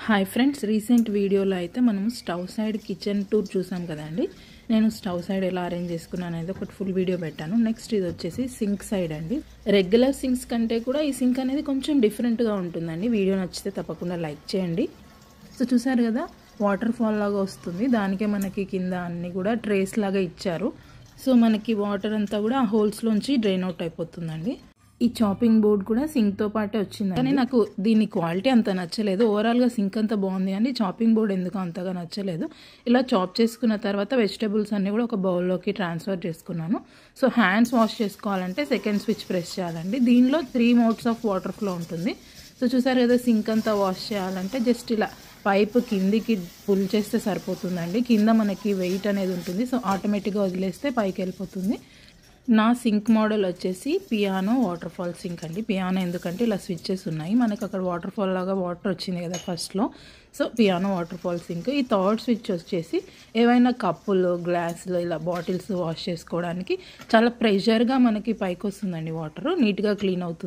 Hi friends, recent వీడియోలో అయితే మనం స్టవ్ సైడ్ కిచెన్ టూర్ చూసాం కదండి. నేను స్టవ్ సైడ్ ఎలా అరేంజ్ చేసుకున్నాను అనేది ఒకటి ఫుల్ వీడియో పెట్టాను. నెక్స్ట్ ఇది వచ్చేసి సింక్ సైడ్ అండి. రెగ్యులర్ సింక్స్ కంటే కూడా ఈ సింక్ అనేది కొంచెం డిఫరెంట్గా ఉంటుందండి. వీడియో నచ్చితే తప్పకుండా లైక్ చేయండి. సో చూసారు కదా, వాటర్ ఫాల్ లాగా వస్తుంది. దానికే మనకి కింద అన్ని కూడా ట్రేస్ లాగా ఇచ్చారు. సో మనకి వాటర్ అంతా కూడా ఆ హోల్స్లోంచి డ్రైన్ అవుట్ అయిపోతుందండి. ఈ చాపింగ్ బోర్డ్ కూడా సింక్తో పాటే వచ్చింది, కానీ నాకు దీని క్వాలిటీ అంత నచ్చలేదు. ఓవరాల్గా సింక్ అంతా బాగుంది కానీ చాపింగ్ బోర్డ్ ఎందుకు అంతగా నచ్చలేదు. ఇలా చాప్ చేసుకున్న తర్వాత వెజిటబుల్స్ అన్నీ కూడా ఒక బౌల్లోకి ట్రాన్స్ఫర్ చేసుకున్నాను. సో హ్యాండ్స్ వాష్ చేసుకోవాలంటే సెకండ్ స్విచ్ ప్రెస్ చేయాలండి. దీనిలో 3 మోడ్స్ ఆఫ్ వాటర్ ఫ్లో ఉంటుంది. సో చూసారు కదా, సింక్ అంతా వాష్ చేయాలంటే జస్ట్ ఇలా పైప్ కిందికి పుల్ చేస్తే సరిపోతుందండి. కింద మనకి వెయిట్ అనేది ఉంటుంది. సో ఆటోమేటిక్గా వదిలేస్తే పైకి వెళ్ళిపోతుంది. నా సింక్ మోడల్ వచ్చేసి పియానో వాటర్ ఫాల్ సింక్ అండి. పియానో ఎందుకంటే ఇలా స్విచ్చెస్ ఉన్నాయి, మనకి అక్కడ వాటర్ ఫాల్ లాగా వాటర్ వచ్చింది కదా ఫస్ట్లో. So piano water fall sink. ఈ థర్డ్ స్విచ్ వచ్చేసి ఏవైనా కప్పులు, గ్లాసులు, ఇలా బాటిల్స్ వాష్ చేసుకోవడానికి చాలా ప్రెషర్గా మనకి పైకి వస్తుందండి. వాటర్ నీట్గా క్లీన్ అవుతుంది.